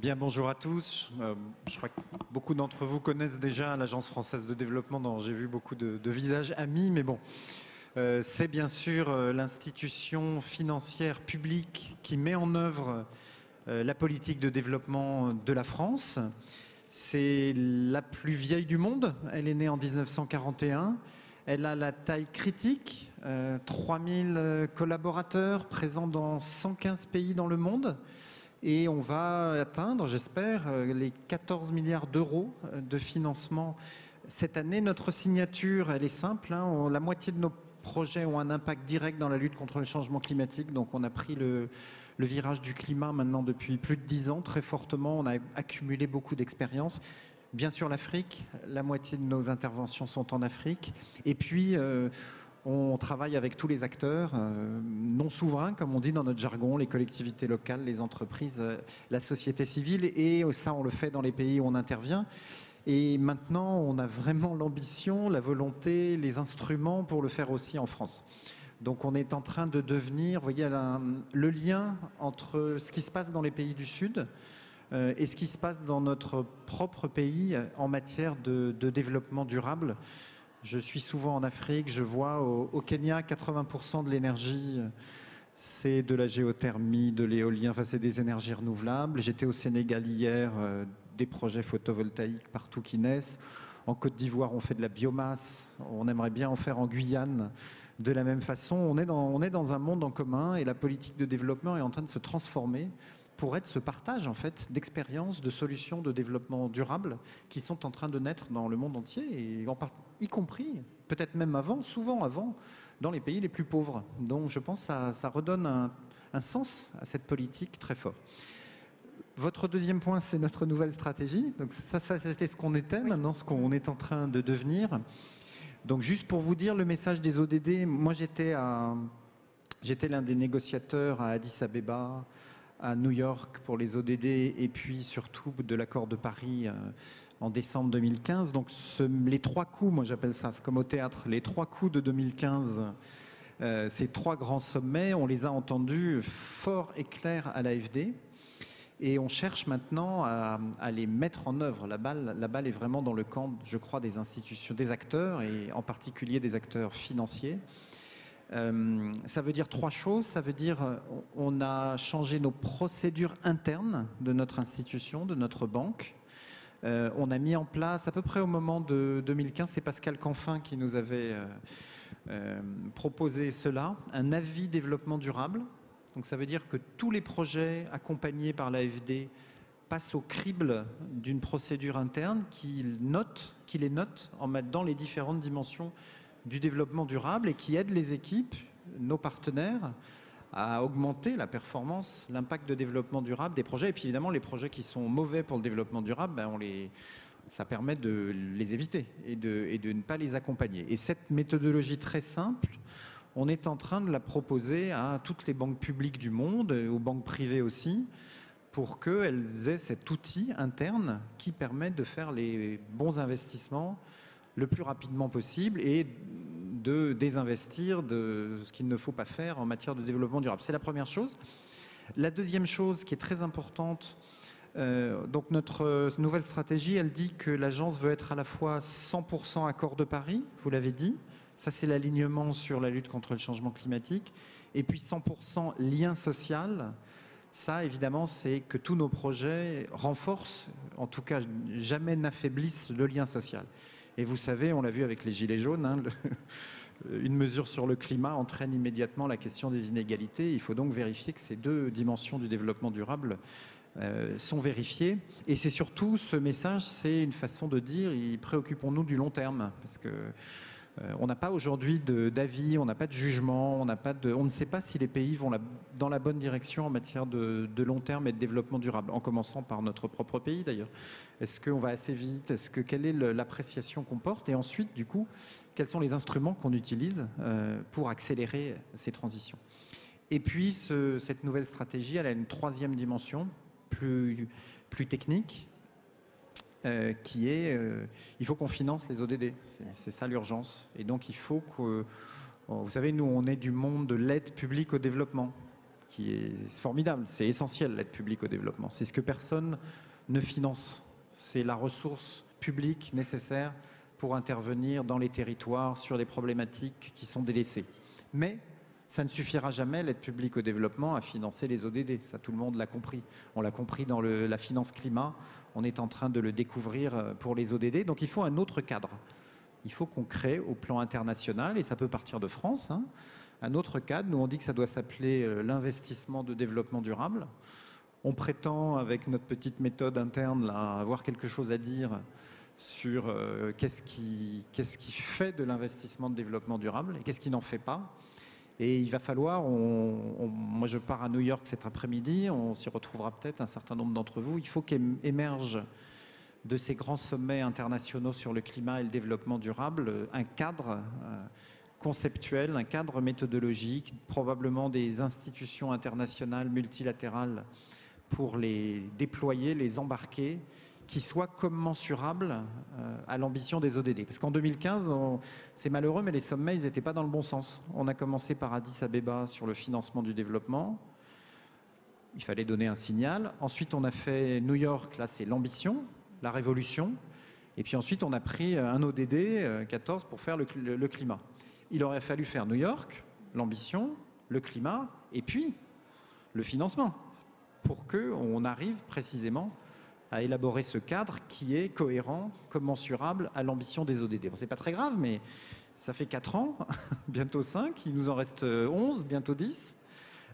Bien, bonjour à tous. Je crois que beaucoup d'entre vous connaissent déjà l'Agence française de développement, dont j'ai vu beaucoup de visages amis, mais bon, c'est bien sûr l'institution financière publique qui met en œuvre la politique de développement de la France. C'est la plus vieille du monde, elle est née en 1941. Elle a la taille critique, 3000 collaborateurs présents dans 115 pays dans le monde. Et on va atteindre, j'espère, les 14 milliards d'euros de financement cette année. Notre signature, elle est simple, hein. La moitié de nos projets ont un impact direct dans la lutte contre le changement climatique. Donc on a pris le virage du climat maintenant depuis plus de 10 ans, très fortement. On a accumulé beaucoup d'expérience. Bien sûr l'Afrique, la moitié de nos interventions sont en Afrique. Et puis on travaille avec tous les acteurs non souverains, comme on dit dans notre jargon, les collectivités locales, les entreprises, la société civile. Et ça, on le fait dans les pays où on intervient. Et maintenant, on a vraiment l'ambition, la volonté, les instruments pour le faire aussi en France. Donc on est en train de devenir, vous voyez, le lien entre ce qui se passe dans les pays du Sud et ce qui se passe dans notre propre pays en matière de développement durable. Je suis souvent en Afrique, je vois au Kenya 80% de l'énergie, c'est de la géothermie, de l'éolien, enfin c'est des énergies renouvelables. J'étais au Sénégal hier, des projets photovoltaïques partout qui naissent. En Côte d'Ivoire, on fait de la biomasse, on aimerait bien en faire en Guyane de la même façon. On est dans un monde en commun et la politique de développement est en train de se transformer pour être ce partage en fait d'expériences, de solutions de développement durable qui sont en train de naître dans le monde entier et y compris, peut-être même avant, souvent avant, dans les pays les plus pauvres. Donc je pense que ça redonne un sens à cette politique très fort. Votre deuxième point, c'est notre nouvelle stratégie. Donc ça c'était ce qu'on était, maintenant ce qu'on est en train de devenir. Donc juste pour vous dire le message des ODD, moi j'étais l'un des négociateurs à Addis Abeba, à New York pour les ODD et puis surtout de l'accord de Paris en décembre 2015. Donc les trois coups, moi j'appelle ça, c'est comme au théâtre, les trois coups de 2015, ces trois grands sommets, on les a entendus fort et clairs à l'AFD. Et on cherche maintenant à les mettre en œuvre. La balle est vraiment dans le camp, je crois, des institutions, des acteurs, et en particulier des acteurs financiers. Ça veut dire trois choses. Ça veut dire on a changé nos procédures internes de notre institution, de notre banque. On a mis en place, à peu près au moment de 2015, c'est Pascal Canfin qui nous avait proposé cela, un avis développement durable. Donc ça veut dire que tous les projets accompagnés par l'AFD passent au crible d'une procédure interne qui les note dans les différentes dimensions du développement durable et qui aide les équipes, nos partenaires, à augmenter la performance, l'impact de développement durable des projets. Et puis évidemment, les projets qui sont mauvais pour le développement durable, ça permet de les éviter et de ne pas les accompagner. Et cette méthodologie très simple, on est en train de la proposer à toutes les banques publiques du monde, aux banques privées aussi, pour qu'elles aient cet outil interne qui permet de faire les bons investissements le plus rapidement possible et de désinvestir de ce qu'il ne faut pas faire en matière de développement durable. C'est la première chose. La deuxième chose qui est très importante, donc notre nouvelle stratégie, elle dit que l'agence veut être à la fois 100% accord de Paris, vous l'avez dit, ça c'est l'alignement sur la lutte contre le changement climatique, et puis 100% lien social. Ça, évidemment, c'est que tous nos projets renforcent, en tout cas jamais n'affaiblissent le lien social. Et vous savez, on l'a vu avec les Gilets jaunes, hein, une mesure sur le climat entraîne immédiatement la question des inégalités. Il faut donc vérifier que ces deux dimensions du développement durable sont vérifiées. Et c'est surtout, ce message, c'est une façon de dire, préoccupons-nous du long terme, parce que on n'a pas aujourd'hui d'avis, on n'a pas de jugement, on ne sait pas si les pays vont dans la bonne direction en matière de long terme et de développement durable, en commençant par notre propre pays d'ailleurs. Est-ce qu'on va assez vite? Quelle est l'appréciation qu'on porte? Et ensuite, du coup, quels sont les instruments qu'on utilise pour accélérer ces transitions? Et puis, cette nouvelle stratégie, elle a une troisième dimension, plus technique, qui est, il faut qu'on finance les ODD, c'est ça l'urgence. Et donc il faut que, vous savez, nous on est du monde de l'aide publique au développement. qui est formidable. C'est essentiel, l'aide publique au développement. C'est ce que personne ne finance. C'est la ressource publique nécessaire pour intervenir dans les territoires sur des problématiques qui sont délaissées. Mais ça ne suffira jamais, l'aide publique au développement, à financer les ODD. Ça, tout le monde l'a compris. On l'a compris dans la finance climat. On est en train de le découvrir pour les ODD. Donc il faut un autre cadre. Il faut qu'on crée au plan international, et ça peut partir de France, hein, un autre cadre. Nous, on dit que ça doit s'appeler l'investissement de développement durable. On prétend, avec notre petite méthode interne, là, avoir quelque chose à dire sur qu'est-ce qui fait de l'investissement de développement durable et qu'est-ce qui n'en fait pas. Et il va falloir, moi je pars à New York cet après-midi, on s'y retrouvera peut-être un certain nombre d'entre vous, il faut qu'émerge de ces grands sommets internationaux sur le climat et le développement durable un cadre conceptuel, un cadre méthodologique, probablement des institutions internationales, multilatérales, pour les déployer, les embarquer, qui soient commensurables à l'ambition des ODD. Parce qu'en 2015, c'est malheureux, mais les sommets, ils n'étaient pas dans le bon sens. On a commencé par Addis Abeba sur le financement du développement. Il fallait donner un signal. Ensuite, on a fait New York, là, c'est l'ambition, la révolution. Et puis ensuite, on a pris un ODD 14 pour faire le climat. Il aurait fallu faire New York, l'ambition, le climat, et puis le financement, pour qu'on arrive précisément à élaborer ce cadre qui est cohérent, commensurable à l'ambition des ODD. Bon, c'est pas très grave, mais ça fait 4 ans, bientôt 5, il nous en reste 11, bientôt 10.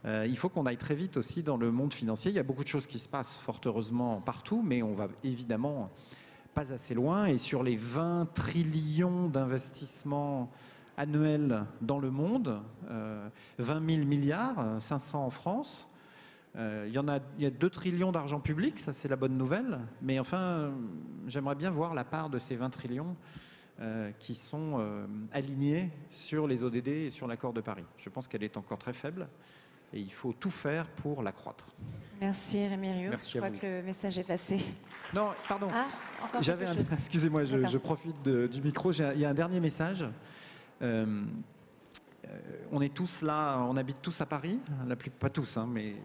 Il faut qu'on aille très vite aussi dans le monde financier. Il y a beaucoup de choses qui se passent, fort heureusement, partout, mais on va évidemment pas assez loin. Et sur les 20 trillions d'investissements annuels dans le monde, 20 000 milliards, 500 en France, il y a 2 trillions d'argent public, ça c'est la bonne nouvelle, mais enfin j'aimerais bien voir la part de ces 20 trillions qui sont alignés sur les ODD et sur l'accord de Paris. Je pense qu'elle est encore très faible et il faut tout faire pour l'accroître. Merci Rémi Rioux, je crois que le message est passé. Non, pardon, encore excusez-moi, je profite du micro, il y a un dernier message. On est tous là, on habite tous à Paris, pas tous, hein, mais...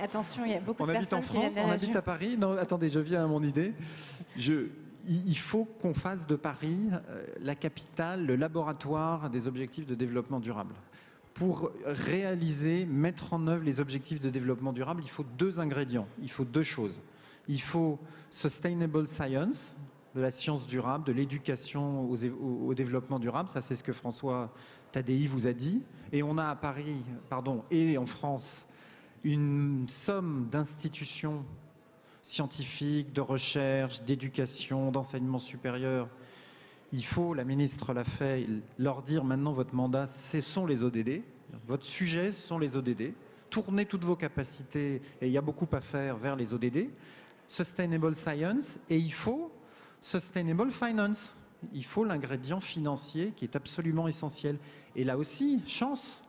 Attention, il y a beaucoup de personnes qui viennent On habite en France, on habite à Paris. Non, attendez, je viens à mon idée. Il faut qu'on fasse de Paris la capitale, le laboratoire des objectifs de développement durable. Pour réaliser, mettre en œuvre les objectifs de développement durable, il faut 2 ingrédients, il faut 2 choses. Il faut sustainable science, de la science durable, de l'éducation au développement durable. Ça, c'est ce que François Tadei vous a dit. Et on a à Paris, et en France, une somme d'institutions scientifiques, de recherche, d'éducation, d'enseignement supérieur. Il faut, la ministre l'a fait, leur dire maintenant votre mandat, ce sont les ODD. Votre sujet, ce sont les ODD. Tournez toutes vos capacités, et il y a beaucoup à faire, vers les ODD. Sustainable science, et il faut Sustainable Finance. Il faut l'ingrédient financier qui est absolument essentiel. Et là aussi, chance,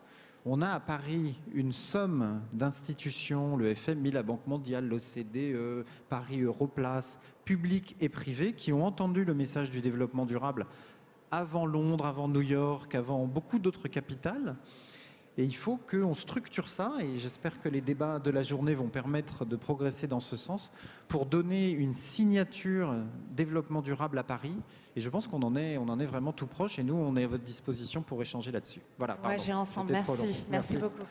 on a à Paris une somme d'institutions, le FMI, la Banque mondiale, l'OCDE, Paris Europlace, publiques et privées, qui ont entendu le message du développement durable avant Londres, avant New York, avant beaucoup d'autres capitales. Et il faut qu'on structure ça, et j'espère que les débats de la journée vont permettre de progresser dans ce sens, pour donner une signature développement durable à Paris. Et je pense qu'on en est vraiment tout proche, et nous, on est à votre disposition pour échanger là-dessus. Voilà, pardon. Ouais, j'ai ensemble. Merci beaucoup.